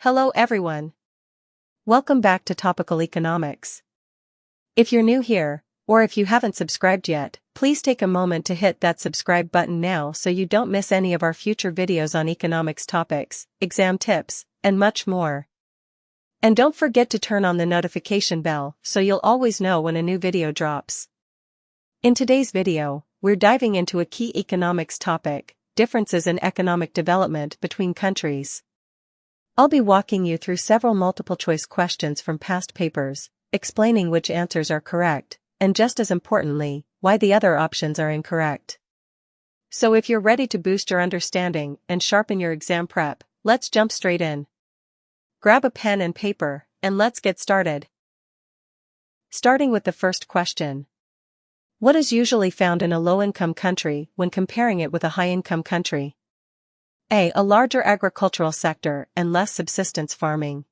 Hello everyone. Welcome back to Topical Economics. If you're new here, or if you haven't subscribed yet, please take a moment to hit that subscribe button now so you don't miss any of our future videos on economics topics, exam tips, and much more. And don't forget to turn on the notification bell so you'll always know when a new video drops. In today's video, we're diving into a key economics topic, differences in economic development between countries. I'll be walking you through several multiple-choice questions from past papers, explaining which answers are correct, and just as importantly, why the other options are incorrect. So if you're ready to boost your understanding and sharpen your exam prep, let's jump straight in. Grab a pen and paper, and let's get started. Starting with the first question. What is usually found in a low-income country when comparing it with a high-income country? A. A larger agricultural sector and less subsistence farming.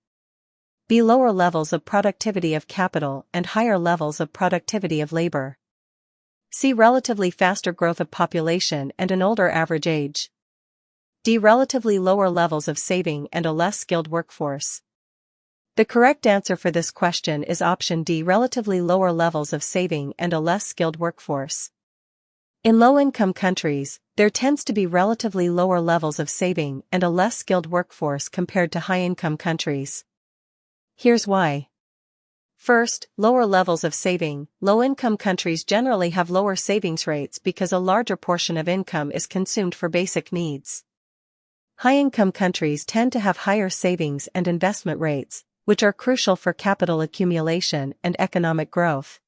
B. Lower levels of productivity of capital and higher levels of productivity of labor. C. Relatively faster growth of population and an older average age. D. Relatively lower levels of saving and a less skilled workforce. The correct answer for this question is option D. Relatively lower levels of saving and a less skilled workforce. In low-income countries, there tends to be relatively lower levels of saving and a less skilled workforce compared to high-income countries. Here's why. First, lower levels of saving. Low-income countries generally have lower savings rates because a larger portion of income is consumed for basic needs. High-income countries tend to have higher savings and investment rates, which are crucial for capital accumulation and economic growth.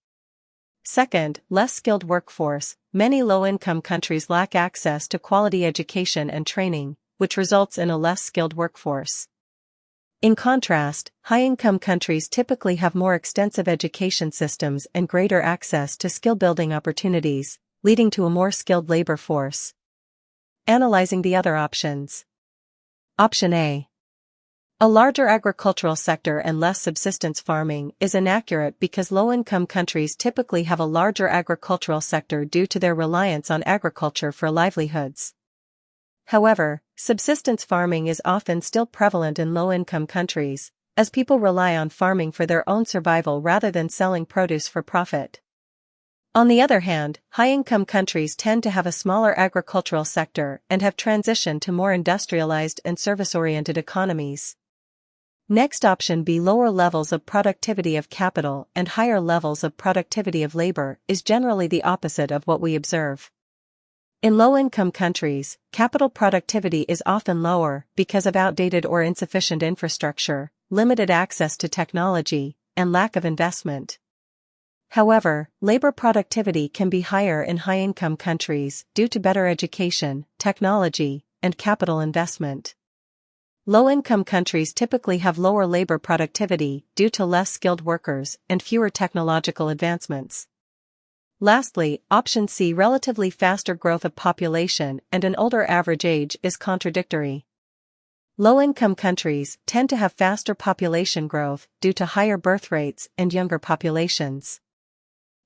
Second, less skilled workforce. Many low-income countries lack access to quality education and training, which results in a less skilled workforce. In contrast, high-income countries typically have more extensive education systems and greater access to skill-building opportunities, leading to a more skilled labor force. Analyzing the other options. Option A. A larger agricultural sector and less subsistence farming is inaccurate because low-income countries typically have a larger agricultural sector due to their reliance on agriculture for livelihoods. However, subsistence farming is often still prevalent in low-income countries, as people rely on farming for their own survival rather than selling produce for profit. On the other hand, high-income countries tend to have a smaller agricultural sector and have transitioned to more industrialized and service-oriented economies. Next, option B. Lower levels of productivity of capital and higher levels of productivity of labor is generally the opposite of what we observe. In low-income countries, capital productivity is often lower because of outdated or insufficient infrastructure, limited access to technology, and lack of investment. However, labor productivity can be higher in high-income countries due to better education, technology, and capital investment. Low-income countries typically have lower labor productivity due to less skilled workers and fewer technological advancements. Lastly, option C. Relatively faster growth of population and an older average age is contradictory. Low-income countries tend to have faster population growth due to higher birth rates and younger populations.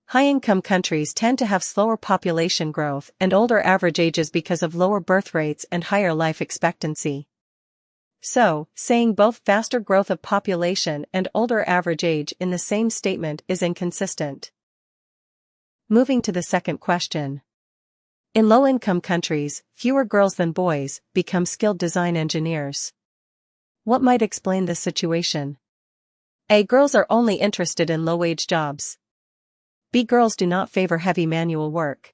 High-income countries tend to have slower population growth and older average ages because of lower birth rates and higher life expectancy. So, saying both faster growth of population and older average age in the same statement is inconsistent. Moving to the second question. In low-income countries, fewer girls than boys become skilled design engineers. What might explain this situation? A. Girls are only interested in low-wage jobs. B. Girls do not favor heavy manual work.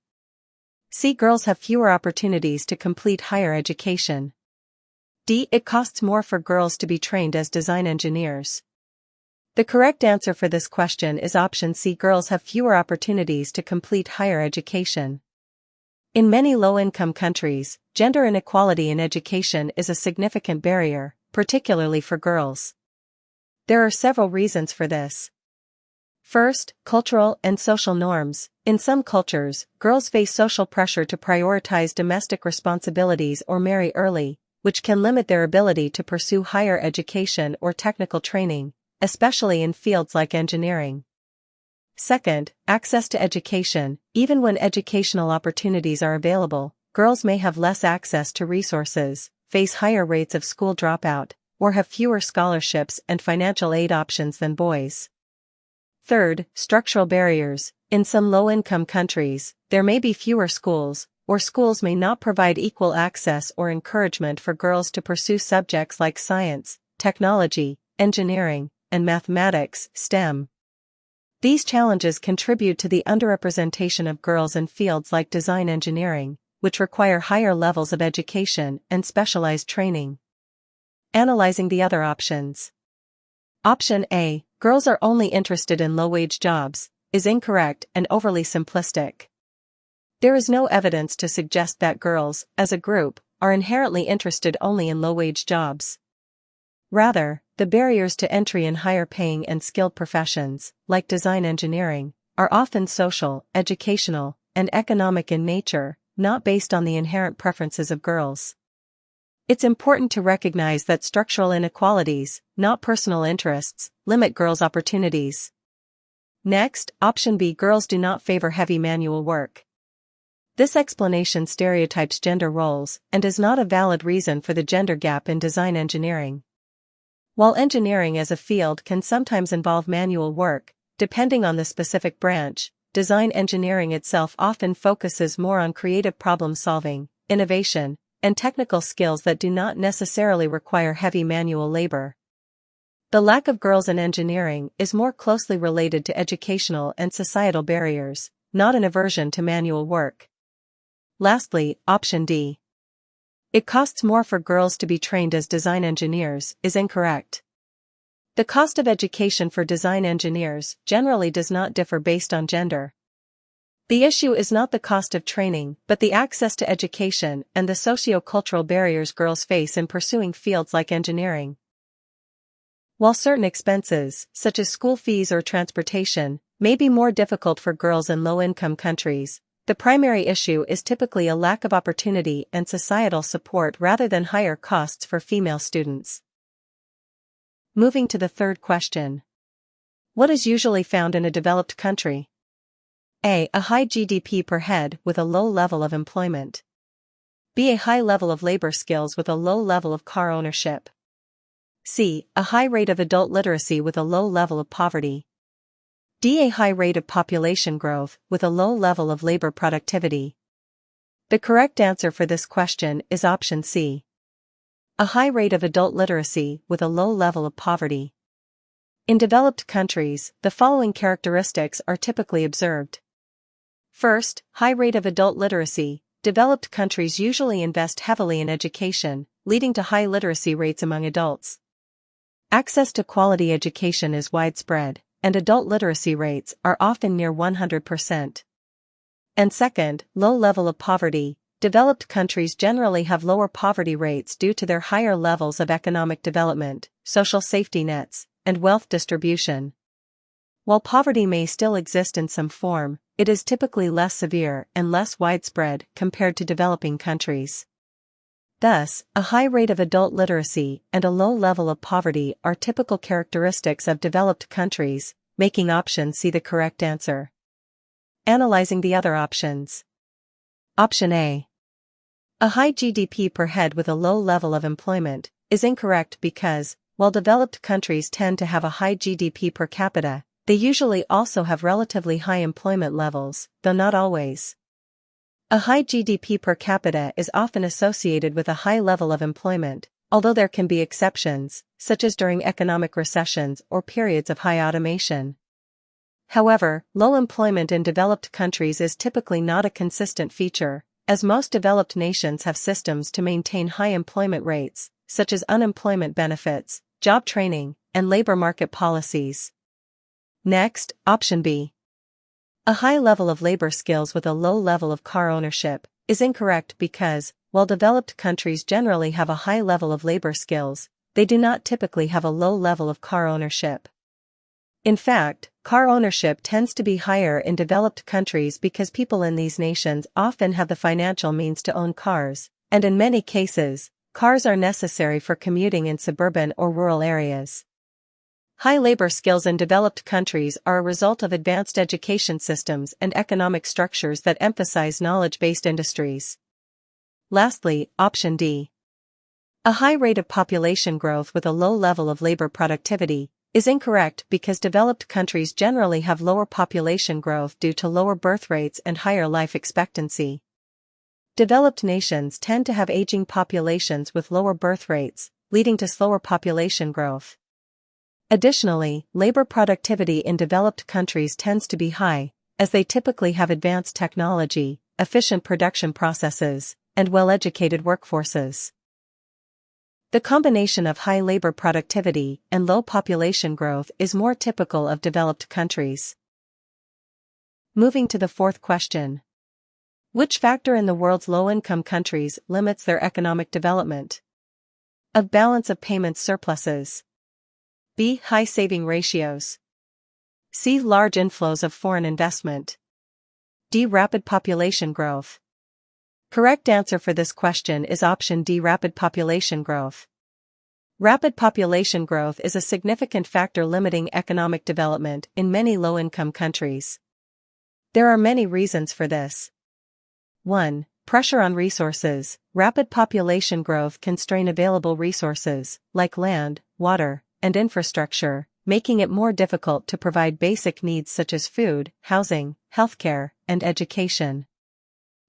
C. Girls have fewer opportunities to complete higher education. D. It costs more for girls to be trained as design engineers. The correct answer for this question is option C. Girls have fewer opportunities to complete higher education. In many low-income countries, gender inequality in education is a significant barrier, particularly for girls. There are several reasons for this. First, cultural and social norms. In some cultures, girls face social pressure to prioritize domestic responsibilities or marry early, which can limit their ability to pursue higher education or technical training, especially in fields like engineering. Second, access to education. Even when educational opportunities are available, girls may have less access to resources, face higher rates of school dropout, or have fewer scholarships and financial aid options than boys. Third, structural barriers. In some low-income countries, there may be fewer schools, or schools may not provide equal access or encouragement for girls to pursue subjects like science, technology, engineering, and mathematics, STEM. These challenges contribute to the underrepresentation of girls in fields like design engineering, which require higher levels of education and specialized training. Analyzing the other options. Option A, girls are only interested in low-wage jobs, is incorrect and overly simplistic. There is no evidence to suggest that girls, as a group, are inherently interested only in low-wage jobs. Rather, the barriers to entry in higher-paying and skilled professions, like design engineering, are often social, educational, and economic in nature, not based on the inherent preferences of girls. It's important to recognize that structural inequalities, not personal interests, limit girls' opportunities. Next, option B, girls do not favor heavy manual work. This explanation stereotypes gender roles and is not a valid reason for the gender gap in design engineering. While engineering as a field can sometimes involve manual work, depending on the specific branch, design engineering itself often focuses more on creative problem-solving, innovation, and technical skills that do not necessarily require heavy manual labor. The lack of girls in engineering is more closely related to educational and societal barriers, not an aversion to manual work. Lastly, option D. It costs more for girls to be trained as design engineers is incorrect. The cost of education for design engineers generally does not differ based on gender. The issue is not the cost of training, but the access to education and the socio-cultural barriers girls face in pursuing fields like engineering. While certain expenses, such as school fees or transportation, may be more difficult for girls in low-income countries, the primary issue is typically a lack of opportunity and societal support rather than higher costs for female students. Moving to the third question. What is usually found in a developed country? A. A high GDP per head with a low level of employment. B. A high level of labor skills with a low level of car ownership. C. A high rate of adult literacy with a low level of poverty. D. A high rate of population growth with a low level of labor productivity. The correct answer for this question is option C. A high rate of adult literacy with a low level of poverty. In developed countries, the following characteristics are typically observed. First, high rate of adult literacy. Developed countries usually invest heavily in education, leading to high literacy rates among adults. Access to quality education is widespread, and adult literacy rates are often near 100%. And second, low level of poverty. Developed countries generally have lower poverty rates due to their higher levels of economic development, social safety nets, and wealth distribution. While poverty may still exist in some form, it is typically less severe and less widespread compared to developing countries. Thus, a high rate of adult literacy and a low level of poverty are typical characteristics of developed countries, making option C the correct answer. Analyzing the other options. Option A. A high GDP per head with a low level of employment is incorrect because, while developed countries tend to have a high GDP per capita, they usually also have relatively high employment levels, though not always. A high GDP per capita is often associated with a high level of employment, although there can be exceptions, such as during economic recessions or periods of high automation. However, low employment in developed countries is typically not a consistent feature, as most developed nations have systems to maintain high employment rates, such as unemployment benefits, job training, and labor market policies. Next, option B. A high level of labor skills with a low level of car ownership is incorrect because, while developed countries generally have a high level of labor skills, they do not typically have a low level of car ownership. In fact, car ownership tends to be higher in developed countries because people in these nations often have the financial means to own cars, and in many cases, cars are necessary for commuting in suburban or rural areas. High labor skills in developed countries are a result of advanced education systems and economic structures that emphasize knowledge-based industries. Lastly, option D. A high rate of population growth with a low level of labor productivity is incorrect because developed countries generally have lower population growth due to lower birth rates and higher life expectancy. Developed nations tend to have aging populations with lower birth rates, leading to slower population growth. Additionally, labor productivity in developed countries tends to be high, as they typically have advanced technology, efficient production processes, and well-educated workforces. The combination of high labor productivity and low population growth is more typical of developed countries. Moving to the fourth question. Which factor in the world's low-income countries limits their economic development? A. Balance of payments surpluses. B. High saving ratios. C. Large inflows of foreign investment. D. Rapid population growth. Correct answer for this question is option D. Rapid population growth. Rapid population growth is a significant factor limiting economic development in many low-income countries. There are many reasons for this. 1. Pressure on resources. Rapid population growth can strain available resources, like land, water, and infrastructure, making it more difficult to provide basic needs such as food, housing, healthcare, and education.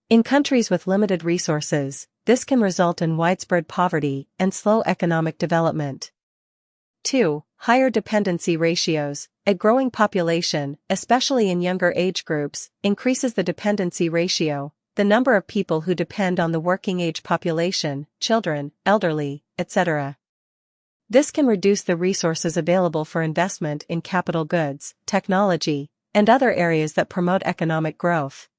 In countries with limited resources, this can result in widespread poverty and slow economic development. 2. Higher dependency ratios. A growing population, especially in younger age groups, increases the dependency ratio, the number of people who depend on the working-age population, children, elderly, etc. This can reduce the resources available for investment in capital goods, technology, and other areas that promote economic growth.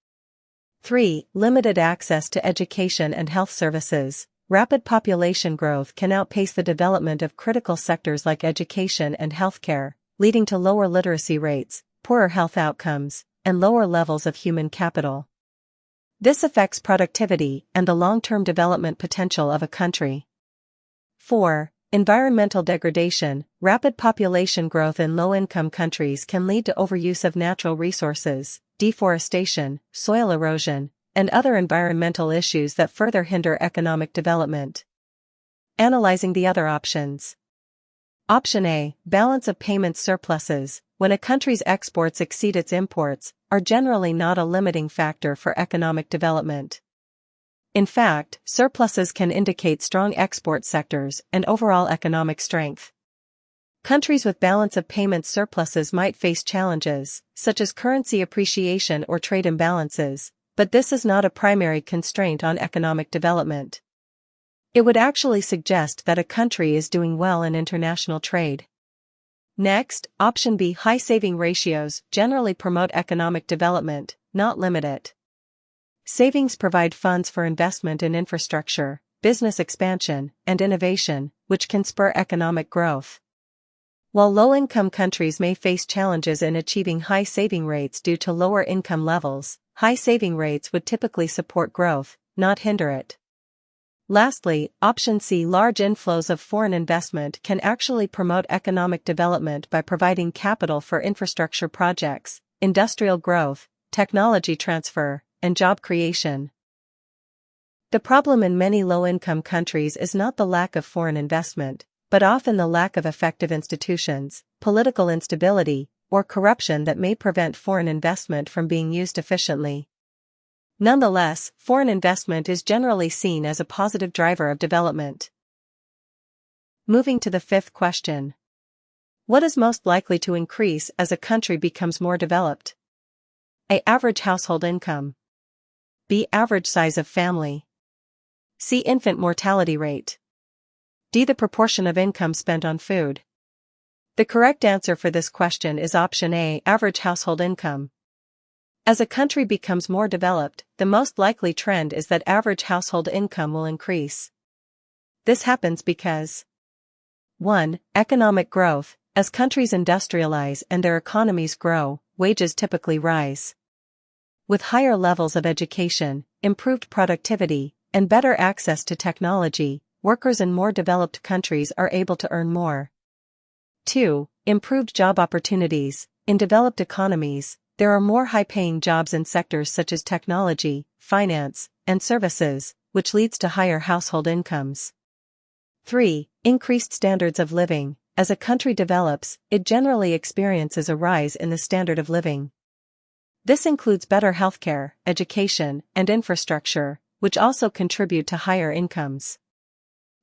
3. Limited access to education and health services. Rapid population growth can outpace the development of critical sectors like education and healthcare, leading to lower literacy rates, poorer health outcomes, and lower levels of human capital. This affects productivity and the long-term development potential of a country. 4. Environmental degradation. Rapid population growth in low-income countries can lead to overuse of natural resources, deforestation, soil erosion, and other environmental issues that further hinder economic development. Analyzing the other options. Option A. Balance of payments surpluses. When a country's exports exceed its imports, are generally not a limiting factor for economic development. In fact, surpluses can indicate strong export sectors and overall economic strength. Countries with balance of payments surpluses might face challenges, such as currency appreciation or trade imbalances, but this is not a primary constraint on economic development. It would actually suggest that a country is doing well in international trade. Next, option B. High saving ratios generally promote economic development, not limit it. Savings provide funds for investment in infrastructure, business expansion, and innovation, which can spur economic growth. While low-income countries may face challenges in achieving high saving rates due to lower income levels, high saving rates would typically support growth, not hinder it. Lastly, option C. Large inflows of foreign investment can actually promote economic development by providing capital for infrastructure projects, industrial growth, technology transfer, and job creation. The problem in many low-income countries is not the lack of foreign investment, but often the lack of effective institutions, political instability, or corruption that may prevent foreign investment from being used efficiently. Nonetheless, foreign investment is generally seen as a positive driver of development. Moving to the fifth question. What is most likely to increase as a country becomes more developed? A. Average household income. B. Average size of family. C. Infant mortality rate. D. The proportion of income spent on food. The correct answer for this question is option A. Average household income. As a country becomes more developed, the most likely trend is that average household income will increase. This happens because 1. Economic growth. As countries industrialize and their economies grow, wages typically rise. With higher levels of education, improved productivity, and better access to technology, workers in more developed countries are able to earn more. 2. Improved job opportunities. In developed economies, there are more high-paying jobs in sectors such as technology, finance, and services, which leads to higher household incomes. 3. Increased standards of living. As a country develops, it generally experiences a rise in the standard of living. This includes better healthcare, education, and infrastructure, which also contribute to higher incomes.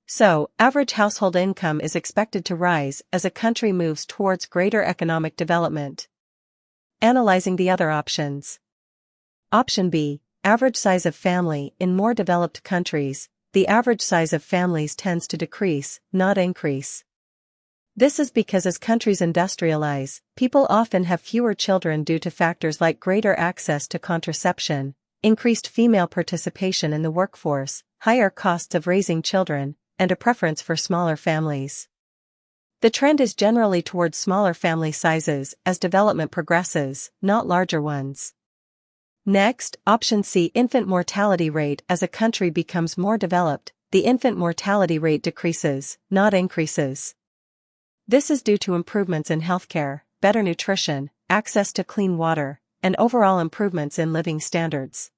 So, average household income is expected to rise as a country moves towards greater economic development. Analyzing the other options. Option B. Average size of family. In more developed countries, the average size of families tends to decrease, not increase. This is because as countries industrialize, people often have fewer children due to factors like greater access to contraception, increased female participation in the workforce, higher costs of raising children, and a preference for smaller families. The trend is generally towards smaller family sizes as development progresses, not larger ones. Next, option C. Infant mortality rate. As a country becomes more developed, the infant mortality rate decreases, not increases. This is due to improvements in healthcare, better nutrition, access to clean water, and overall improvements in living standards.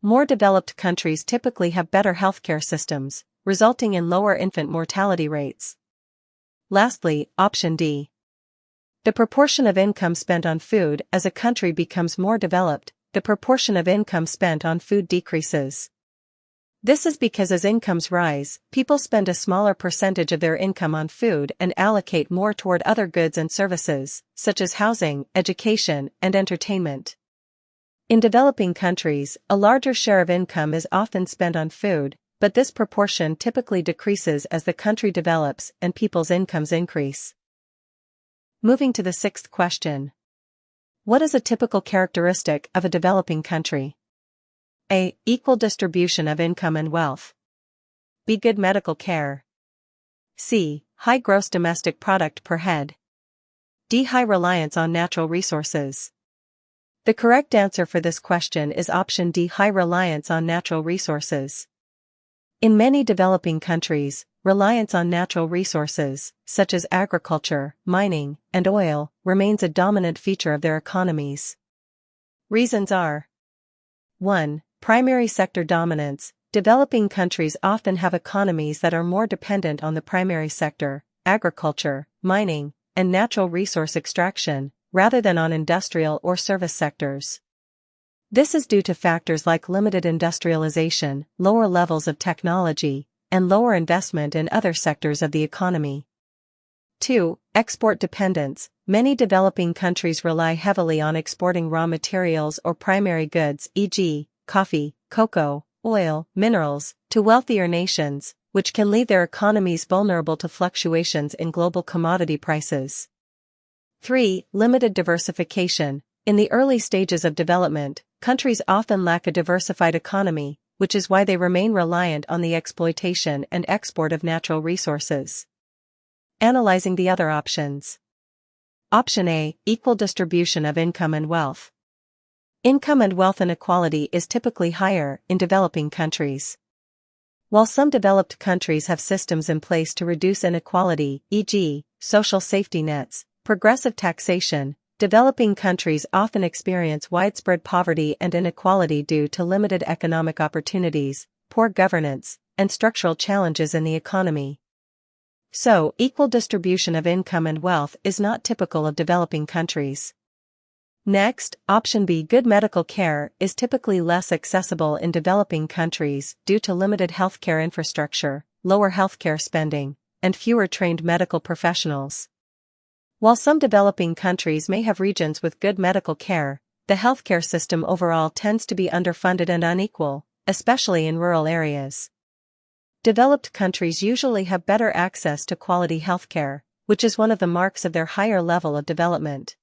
More developed countries typically have better healthcare systems, resulting in lower infant mortality rates. Lastly, option D. The proportion of income spent on food. As a country becomes more developed, the proportion of income spent on food decreases. This is because as incomes rise, people spend a smaller percentage of their income on food and allocate more toward other goods and services, such as housing, education, and entertainment. In developing countries, a larger share of income is often spent on food, but this proportion typically decreases as the country develops and people's incomes increase. Moving to the sixth question. What is a typical characteristic of a developing country? A. Equal distribution of income and wealth. B. Good medical care. C. High gross domestic product per head. D. High reliance on natural resources. The correct answer for this question is option D. High reliance on natural resources. In many developing countries, reliance on natural resources, such as agriculture, mining, and oil, remains a dominant feature of their economies. Reasons are: 1. Primary sector dominance. Developing countries often have economies that are more dependent on the primary sector, agriculture, mining, and natural resource extraction, rather than on industrial or service sectors. This is due to factors like limited industrialization, lower levels of technology, and lower investment in other sectors of the economy. 2. Export dependence. Many developing countries rely heavily on exporting raw materials or primary goods, e.g., coffee, cocoa, oil, minerals, to wealthier nations, which can leave their economies vulnerable to fluctuations in global commodity prices. 3. Limited diversification. In the early stages of development, countries often lack a diversified economy, which is why they remain reliant on the exploitation and export of natural resources. Analyzing the other options. Option A. Equal distribution of income and wealth. Income and wealth inequality is typically higher in developing countries. While some developed countries have systems in place to reduce inequality, e.g., social safety nets, progressive taxation, developing countries often experience widespread poverty and inequality due to limited economic opportunities, poor governance, and structural challenges in the economy. So, equal distribution of income and wealth is not typical of developing countries. Next, option B. Good medical care is typically less accessible in developing countries due to limited healthcare infrastructure, lower healthcare spending, and fewer trained medical professionals. While some developing countries may have regions with good medical care, the healthcare system overall tends to be underfunded and unequal, especially in rural areas. Developed countries usually have better access to quality healthcare, which is one of the marks of their higher level of development.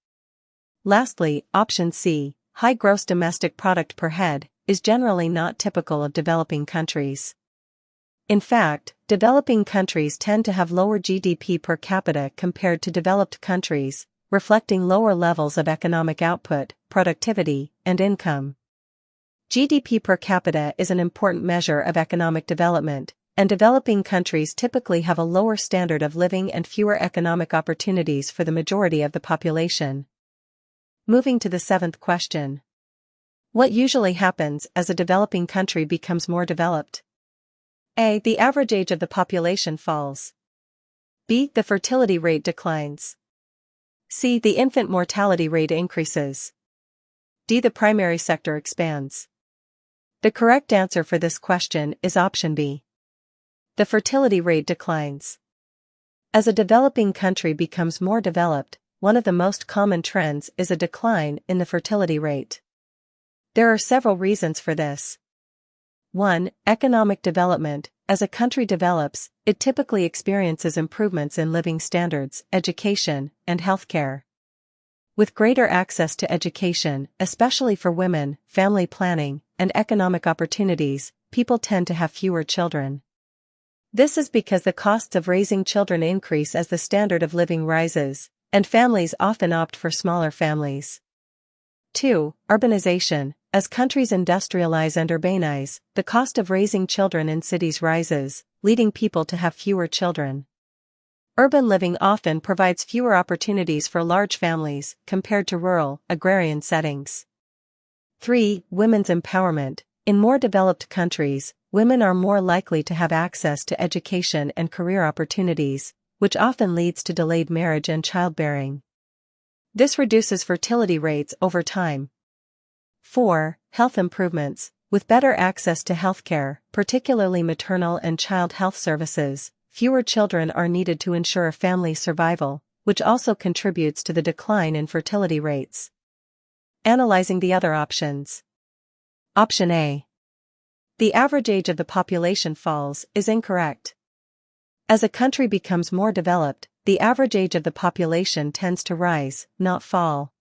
Lastly, option C, high gross domestic product per head, is generally not typical of developing countries. In fact, developing countries tend to have lower GDP per capita compared to developed countries, reflecting lower levels of economic output, productivity, and income. GDP per capita is an important measure of economic development, and developing countries typically have a lower standard of living and fewer economic opportunities for the majority of the population. Moving to the seventh question. What usually happens as a developing country becomes more developed? A. The average age of the population falls. B. The fertility rate declines. C. The infant mortality rate increases. D. The primary sector expands. The correct answer for this question is option B. The fertility rate declines. As a developing country becomes more developed, one of the most common trends is a decline in the fertility rate. There are several reasons for this. 1. Economic development. As a country develops, it typically experiences improvements in living standards, education, and healthcare. With greater access to education, especially for women, family planning, and economic opportunities, people tend to have fewer children. This is because the costs of raising children increase as the standard of living rises, and families often opt for smaller families. 2. Urbanization. As countries industrialize and urbanize, the cost of raising children in cities rises, leading people to have fewer children. Urban living often provides fewer opportunities for large families compared to rural, agrarian settings. 3. Women's empowerment. In more developed countries, women are more likely to have access to education and career opportunities, which often leads to delayed marriage and childbearing. This reduces fertility rates over time. 4. Health improvements. With better access to healthcare, particularly maternal and child health services, fewer children are needed to ensure a family's survival, which also contributes to the decline in fertility rates. Analyzing the other options. Option A. The average age of the population falls is incorrect. As a country becomes more developed, the average age of the population tends to rise, not fall.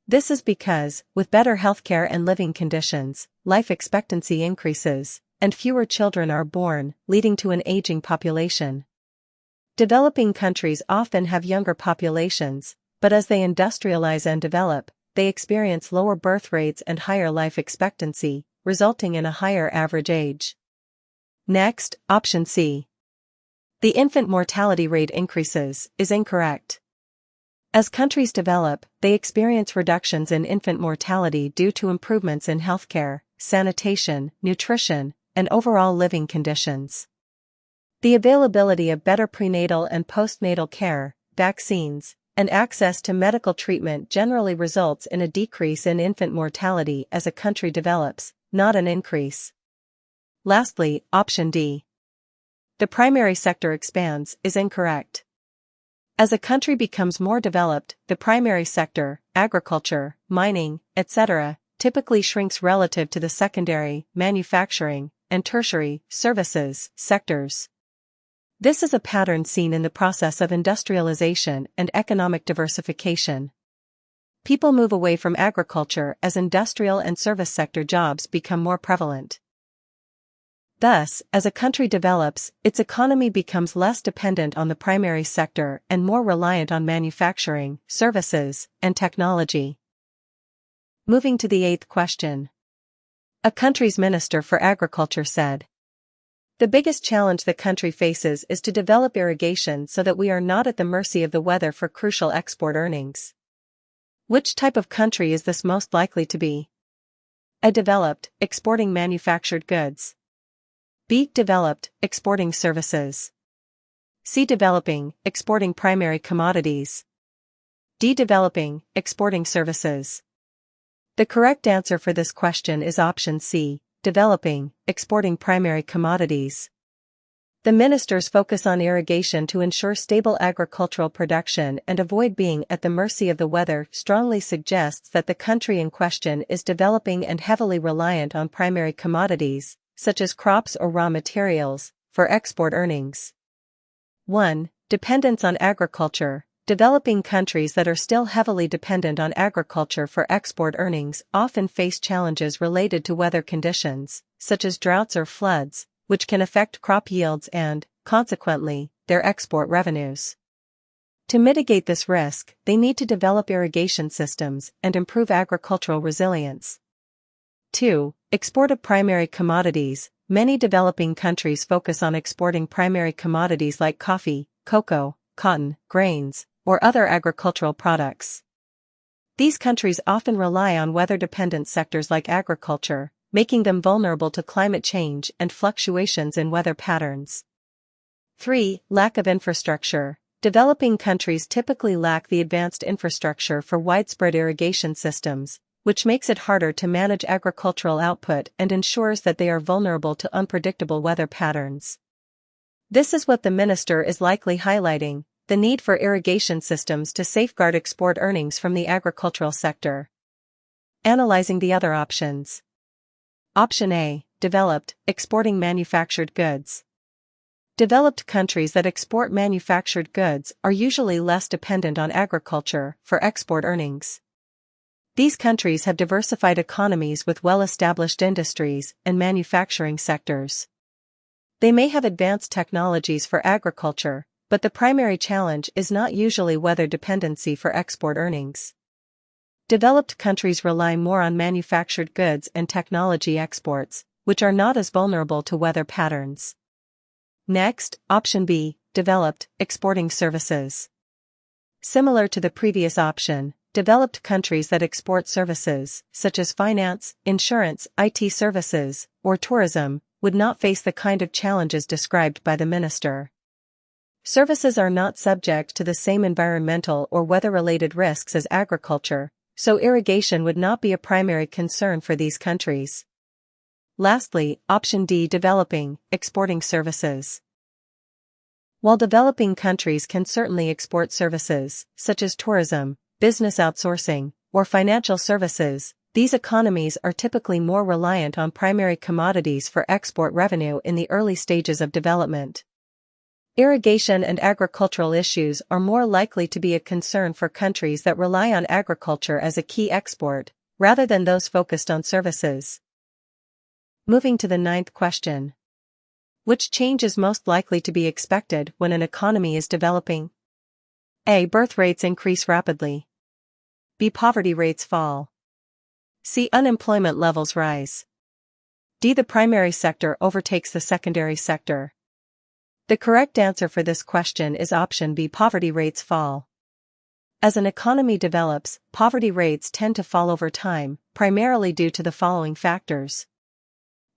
This is because, with better healthcare and living conditions, life expectancy increases, and fewer children are born, leading to an aging population. Developing countries often have younger populations, but as they industrialize and develop, they experience lower birth rates and higher life expectancy, resulting in a higher average age. Next, option C. The infant mortality rate increases is incorrect. As countries develop, they experience reductions in infant mortality due to improvements in healthcare, sanitation, nutrition, and overall living conditions. The availability of better prenatal and postnatal care, vaccines, and access to medical treatment generally results in a decrease in infant mortality as a country develops, not an increase. Lastly, option D. The primary sector expands is incorrect. As a country becomes more developed, the primary sector, agriculture, mining, etc., typically shrinks relative to the secondary, manufacturing, and tertiary, services, sectors. This is a pattern seen in the process of industrialization and economic diversification. People move away from agriculture as industrial and service sector jobs become more prevalent. Thus, as a country develops, its economy becomes less dependent on the primary sector and more reliant on manufacturing, services, and technology. Moving to the 8th question. A country's Minister for Agriculture said, "The biggest challenge the country faces is to develop irrigation so that we are not at the mercy of the weather for crucial export earnings." Which type of country is this most likely to be? A. Developed, exporting manufactured goods. B. Developed, exporting services. C. Developing, exporting primary commodities. D. Developing, exporting services. The correct answer for this question is option C, developing, exporting primary commodities. The ministers focus on irrigation to ensure stable agricultural production and avoid being at the mercy of the weather strongly suggests that the country in question is developing and heavily reliant on primary commodities, such as crops or raw materials, for export earnings. 1. Dependence on agriculture. Developing countries that are still heavily dependent on agriculture for export earnings often face challenges related to weather conditions, such as droughts or floods, which can affect crop yields and, consequently, their export revenues. To mitigate this risk, they need to develop irrigation systems and improve agricultural resilience. 2. Export of primary commodities. Many developing countries focus on exporting primary commodities like coffee, cocoa, cotton, grains, or other agricultural products. These countries often rely on weather-dependent sectors like agriculture, making them vulnerable to climate change and fluctuations in weather patterns. 3. Lack of infrastructure. Developing countries typically lack the advanced infrastructure for widespread irrigation systems, which makes it harder to manage agricultural output and ensures that they are vulnerable to unpredictable weather patterns. This is what the minister is likely highlighting: the need for irrigation systems to safeguard export earnings from the agricultural sector. Analyzing the other options. Option A. Developed, exporting manufactured goods. Developed countries that export manufactured goods are usually less dependent on agriculture for export earnings. These countries have diversified economies with well-established industries and manufacturing sectors. They may have advanced technologies for agriculture, but the primary challenge is not usually weather dependency for export earnings. Developed countries rely more on manufactured goods and technology exports, which are not as vulnerable to weather patterns. Next, option B, developed, exporting services. Similar to the previous option, developed countries that export services, such as finance, insurance, IT services, or tourism, would not face the kind of challenges described by the minister. Services are not subject to the same environmental or weather-related risks as agriculture, so irrigation would not be a primary concern for these countries. Lastly, option D, developing, exporting services. While developing countries can certainly export services, such as tourism, business outsourcing, or financial services, these economies are typically more reliant on primary commodities for export revenue in the early stages of development. Irrigation and agricultural issues are more likely to be a concern for countries that rely on agriculture as a key export, rather than those focused on services. Moving to the 9th question. Which change is most likely to be expected when an economy is developing? A. Birth rates increase rapidly. B. Poverty rates fall. C. Unemployment levels rise. D. The primary sector overtakes the secondary sector. The correct answer for this question is option B. Poverty rates fall. As an economy develops, poverty rates tend to fall over time, primarily due to the following factors.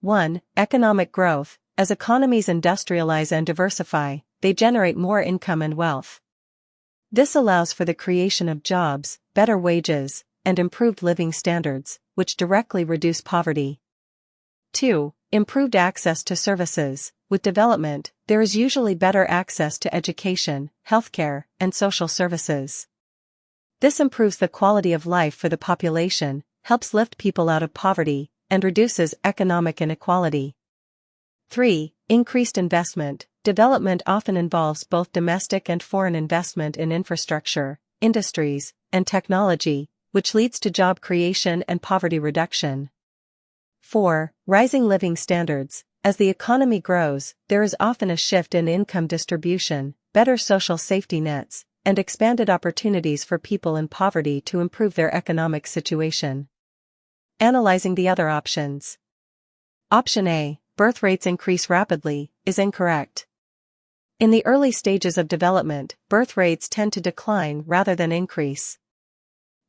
1. Economic growth. As economies industrialize and diversify, they generate more income and wealth. This allows for the creation of jobs, better wages, and improved living standards, which directly reduce poverty. 2. Improved access to services. With development, there is usually better access to education, healthcare, and social services. This improves the quality of life for the population, helps lift people out of poverty, and reduces economic inequality. 3. Increased investment. Development often involves both domestic and foreign investment in infrastructure, industries, and technology, which leads to job creation and poverty reduction. 4. Rising living standards. As the economy grows, there is often a shift in income distribution, better social safety nets, and expanded opportunities for people in poverty to improve their economic situation. Analyzing the other options. Option A. Birth rates increase rapidly, is incorrect. In the early stages of development, birth rates tend to decline rather than increase.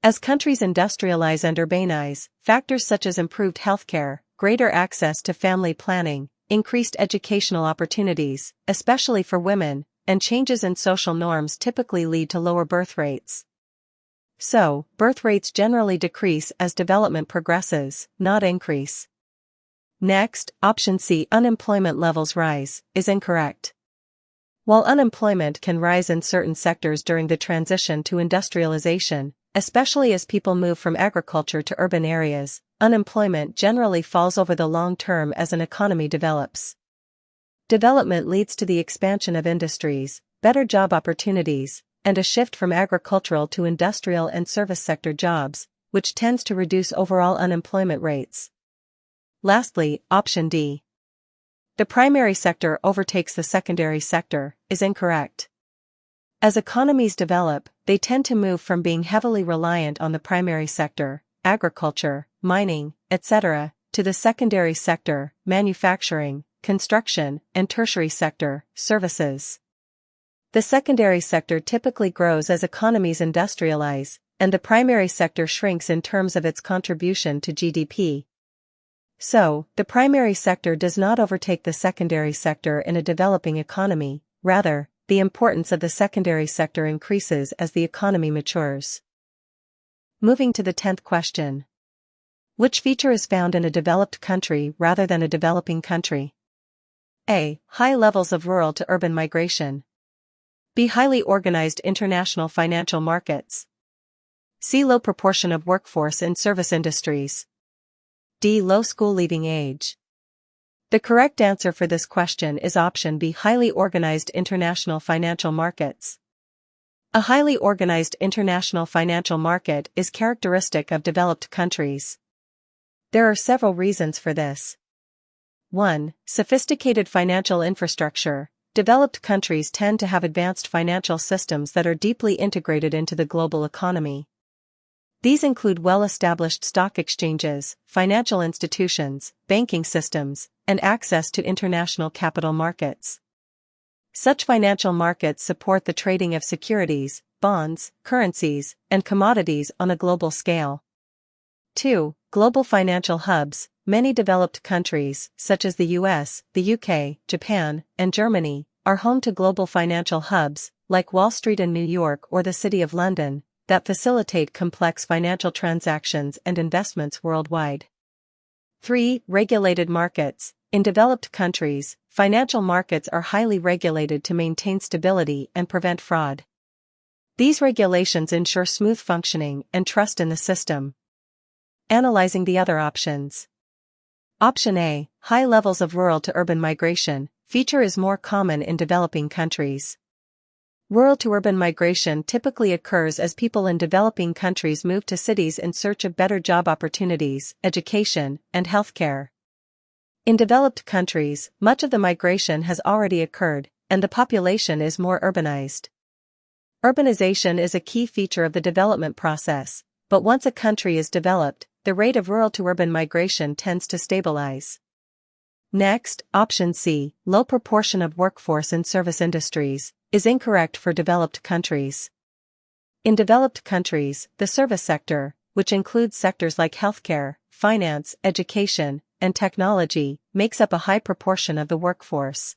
As countries industrialize and urbanize, factors such as improved healthcare, greater access to family planning, increased educational opportunities, especially for women, and changes in social norms typically lead to lower birth rates. So, birth rates generally decrease as development progresses, not increase. Next, option C, unemployment levels rise, is incorrect. While unemployment can rise in certain sectors during the transition to industrialization, especially as people move from agriculture to urban areas, unemployment generally falls over the long term as an economy develops. Development leads to the expansion of industries, better job opportunities, and a shift from agricultural to industrial and service sector jobs, which tends to reduce overall unemployment rates. Lastly, option D. The primary sector overtakes the secondary sector, is incorrect. As economies develop, they tend to move from being heavily reliant on the primary sector, agriculture, mining, etc., to the secondary sector, manufacturing, construction, and tertiary sector, services. The secondary sector typically grows as economies industrialize, and the primary sector shrinks in terms of its contribution to GDP. So, the primary sector does not overtake the secondary sector in a developing economy, rather, the importance of the secondary sector increases as the economy matures. Moving to the 10th question. Which feature is found in a developed country rather than a developing country? A. High levels of rural to urban migration. B. Highly organized international financial markets. C. Low proportion of workforce in service industries. D. Low school leaving age. The correct answer for this question is option B. Highly organized international financial markets. A highly organized international financial market is characteristic of developed countries. There are several reasons for this. 1. Sophisticated financial infrastructure. Developed countries tend to have advanced financial systems that are deeply integrated into the global economy. These include well-established stock exchanges, financial institutions, banking systems, and access to international capital markets. Such financial markets support the trading of securities, bonds, currencies, and commodities on a global scale. 2. Global financial hubs. Many developed countries, such as the US, the UK, Japan, and Germany, are home to global financial hubs, like Wall Street in New York or the City of London, that facilitate complex financial transactions and investments worldwide. 3. Regulated markets. In developed countries, financial markets are highly regulated to maintain stability and prevent fraud. These regulations ensure smooth functioning and trust in the system. Analyzing the other options. Option A. High levels of rural to urban migration. Feature is more common in developing countries. Rural to urban migration typically occurs as people in developing countries move to cities in search of better job opportunities, education, and healthcare. In developed countries, much of the migration has already occurred, and the population is more urbanized. Urbanization is a key feature of the development process, but once a country is developed, the rate of rural to urban migration tends to stabilize. Next, option C, low proportion of workforce in service industries, is incorrect for developed countries. In developed countries, the service sector, which includes sectors like healthcare, finance, education, and technology, makes up a high proportion of the workforce.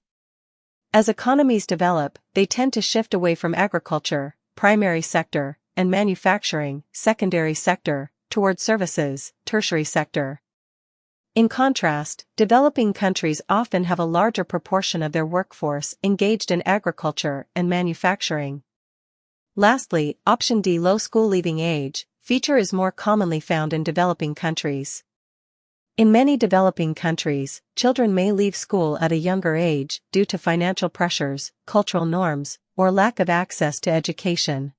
As economies develop, they tend to shift away from agriculture, primary sector, and manufacturing, secondary sector, toward services, tertiary sector. In contrast, developing countries often have a larger proportion of their workforce engaged in agriculture and manufacturing. Lastly, option D, low school leaving age, feature is more commonly found in developing countries. In many developing countries, children may leave school at a younger age due to financial pressures, cultural norms, or lack of access to education.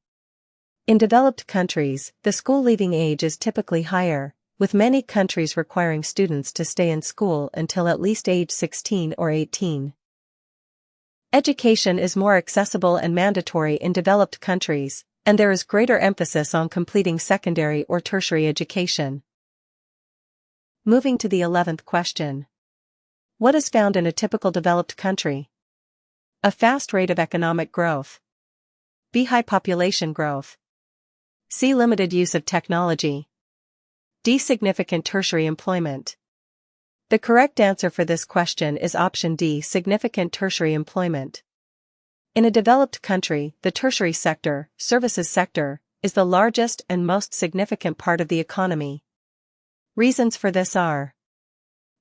In developed countries, the school leaving age is typically higher, with many countries requiring students to stay in school until at least age 16 or 18. Education is more accessible and mandatory in developed countries, and there is greater emphasis on completing secondary or tertiary education. Moving to the 11th question. What is found in a typical developed country? A fast rate of economic growth. B. High population growth. C. Limited use of technology. D. Significant tertiary employment. The correct answer for this question is option D, significant tertiary employment. In a developed country, the tertiary sector, services sector, is the largest and most significant part of the economy. Reasons for this are: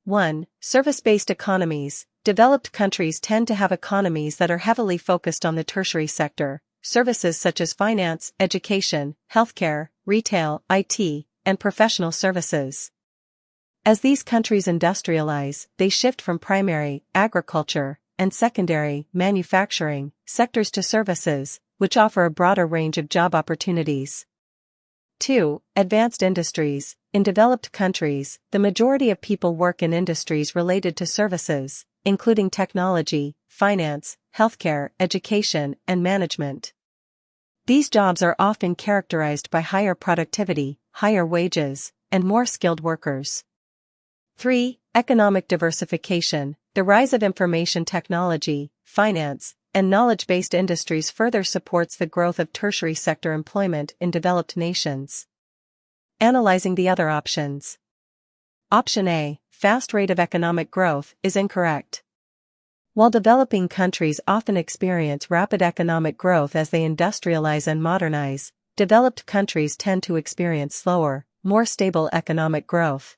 1. Service-based economies. Developed countries tend to have economies that are heavily focused on the tertiary sector, services such as finance, education, healthcare, retail, IT, and professional services. As these countries industrialize, they shift from primary, agriculture, and secondary, manufacturing, sectors to services, which offer a broader range of job opportunities. 2. Advanced industries. In developed countries, the majority of people work in industries related to services, including technology, finance, healthcare, education, and management. These jobs are often characterized by higher productivity, higher wages, and more skilled workers. 3. Economic diversification. The rise of information technology, finance, and knowledge-based industries further supports the growth of tertiary sector employment in developed nations. Analyzing the other options. Option A, fast rate of economic growth, is incorrect. While developing countries often experience rapid economic growth as they industrialize and modernize, developed countries tend to experience slower, more stable economic growth.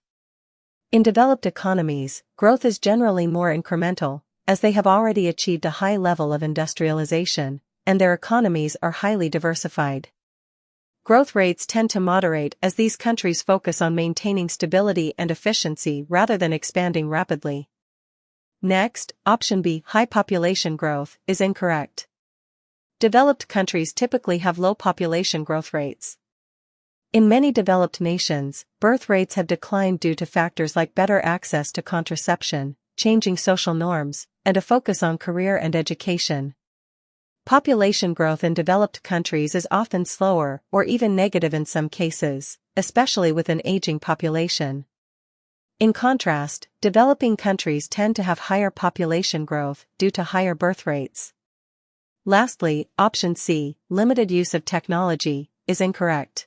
In developed economies, growth is generally more incremental, as they have already achieved a high level of industrialization, and their economies are highly diversified. Growth rates tend to moderate as these countries focus on maintaining stability and efficiency rather than expanding rapidly. Next, option B, high population growth, is incorrect. Developed countries typically have low population growth rates. In many developed nations, birth rates have declined due to factors like better access to contraception, changing social norms, and a focus on career and education. Population growth in developed countries is often slower or even negative in some cases, especially with an aging population. In contrast, developing countries tend to have higher population growth due to higher birth rates. Lastly, option C, limited use of technology, is incorrect.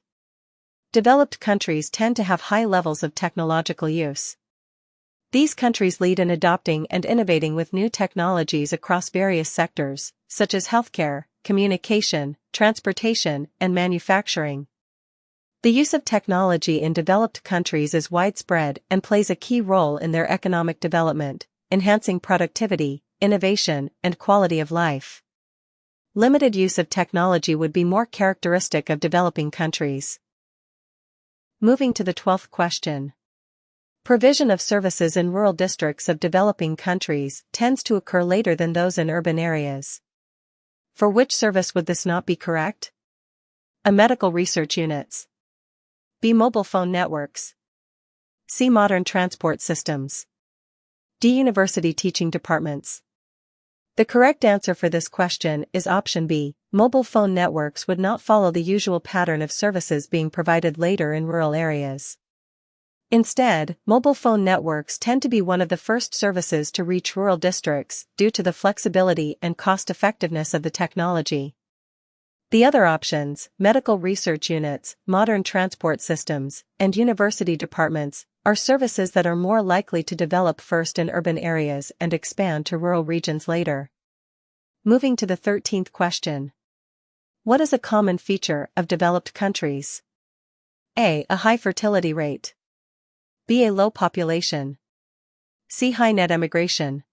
Developed countries tend to have high levels of technological use. These countries lead in adopting and innovating with new technologies across various sectors, such as healthcare, communication, transportation, and manufacturing. The use of technology in developed countries is widespread and plays a key role in their economic development, enhancing productivity, innovation, and quality of life. Limited use of technology would be more characteristic of developing countries. Moving to the 12th question. Provision of services in rural districts of developing countries tends to occur later than those in urban areas. For which service would this not be correct? A. Medical research units. B. Mobile phone networks. C. Modern transport systems. D. University teaching departments. The correct answer for this question is option B. Mobile phone networks would not follow the usual pattern of services being provided later in rural areas. Instead, mobile phone networks tend to be one of the first services to reach rural districts due to the flexibility and cost-effectiveness of the technology. The other options, medical research units, modern transport systems, and university departments, are services that are more likely to develop first in urban areas and expand to rural regions later. Moving to the 13th question. What is a common feature of developed countries? A. A high fertility rate. B. A low population. C. High net emigration.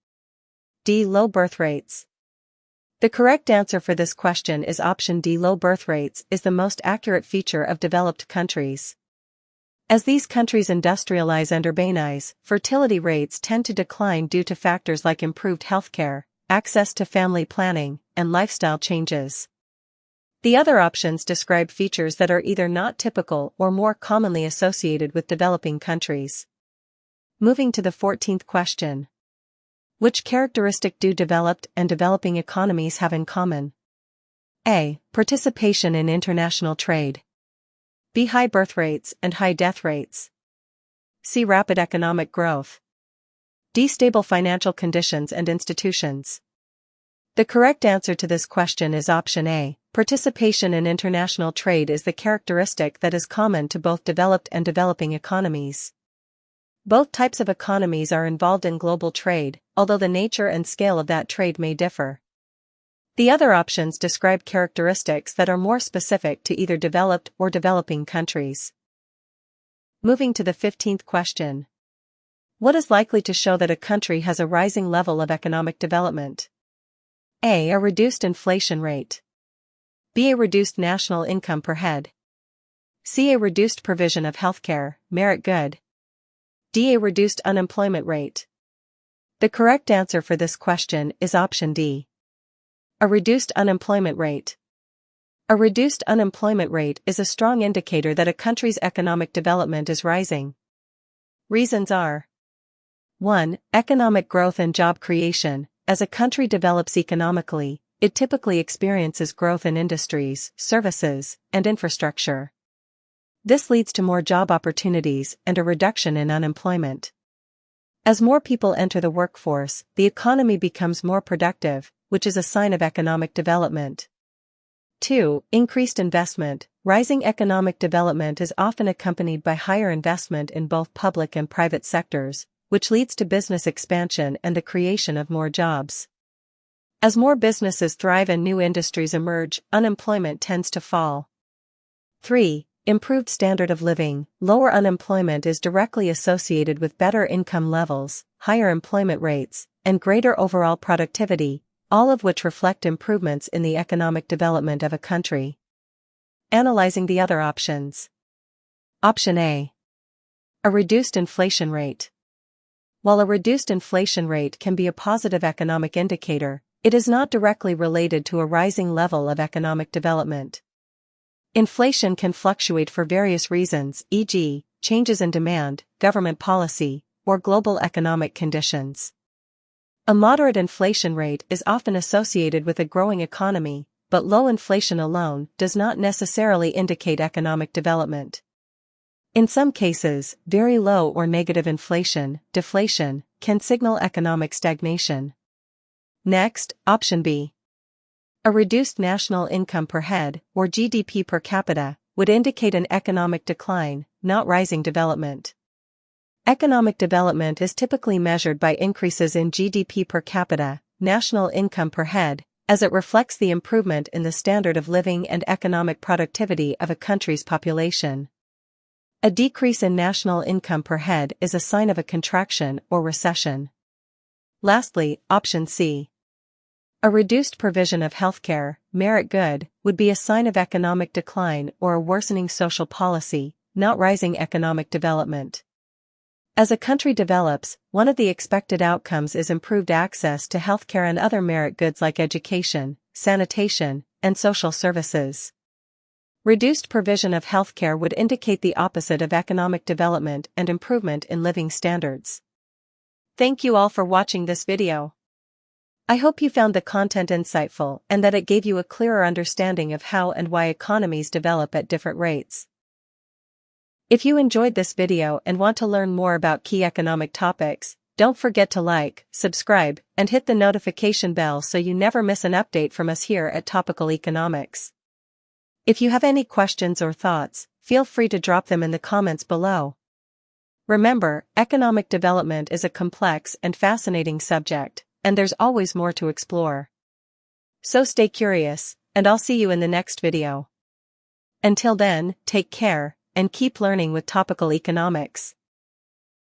D. Low birth rates. The correct answer for this question is option D. Low birth rates is the most accurate feature of developed countries. As these countries industrialize and urbanize, fertility rates tend to decline due to factors like improved healthcare, access to family planning, and lifestyle changes. The other options describe features that are either not typical or more commonly associated with developing countries. Moving to the 14th question. Which characteristic do developed and developing economies have in common? A. Participation in international trade. B. High birth rates and high death rates. C. Rapid economic growth. D. Stable financial conditions and institutions. The correct answer to this question is option A. Participation in international trade is the characteristic that is common to both developed and developing economies. Both types of economies are involved in global trade, although the nature and scale of that trade may differ. The other options describe characteristics that are more specific to either developed or developing countries. Moving to the 15th question. What is likely to show that a country has a rising level of economic development? A. A reduced inflation rate. B. A reduced national income per head. C. A reduced provision of healthcare, merit good. D. A reduced unemployment rate. The correct answer for this question is option D. A reduced unemployment rate. A reduced unemployment rate is a strong indicator that a country's economic development is rising. Reasons are: 1. Economic growth and job creation. As a country develops economically, it typically experiences growth in industries, services, and infrastructure. This leads to more job opportunities and a reduction in unemployment. As more people enter the workforce, the economy becomes more productive, which is a sign of economic development. 2. Increased investment. Rising economic development is often accompanied by higher investment in both public and private sectors, which leads to business expansion and the creation of more jobs. As more businesses thrive and new industries emerge, unemployment tends to fall. 3. Improved standard of living. Lower unemployment is directly associated with better income levels, higher employment rates, and greater overall productivity, all of which reflect improvements in the economic development of a country. Analyzing the other options. Option A. A reduced inflation rate. While a reduced inflation rate can be a positive economic indicator, it is not directly related to a rising level of economic development. Inflation can fluctuate for various reasons, e.g., changes in demand, government policy, or global economic conditions. A moderate inflation rate is often associated with a growing economy, but low inflation alone does not necessarily indicate economic development. In some cases, very low or negative inflation, deflation, can signal economic stagnation. Next, option B. A reduced national income per head, or GDP per capita, would indicate an economic decline, not rising development. Economic development is typically measured by increases in GDP per capita, national income per head, as it reflects the improvement in the standard of living and economic productivity of a country's population. A decrease in national income per head is a sign of a contraction or recession. Lastly, option C. A reduced provision of healthcare, merit good, would be a sign of economic decline or a worsening social policy, not rising economic development. As a country develops, one of the expected outcomes is improved access to healthcare and other merit goods like education, sanitation, and social services. Reduced provision of healthcare would indicate the opposite of economic development and improvement in living standards. Thank you all for watching this video. I hope you found the content insightful and that it gave you a clearer understanding of how and why economies develop at different rates. If you enjoyed this video and want to learn more about key economic topics, don't forget to like, subscribe, and hit the notification bell so you never miss an update from us here at Topical Economics. If you have any questions or thoughts, feel free to drop them in the comments below. Remember, economic development is a complex and fascinating subject, and there's always more to explore. So stay curious, and I'll see you in the next video. Until then, take care, and keep learning with Topical Economics.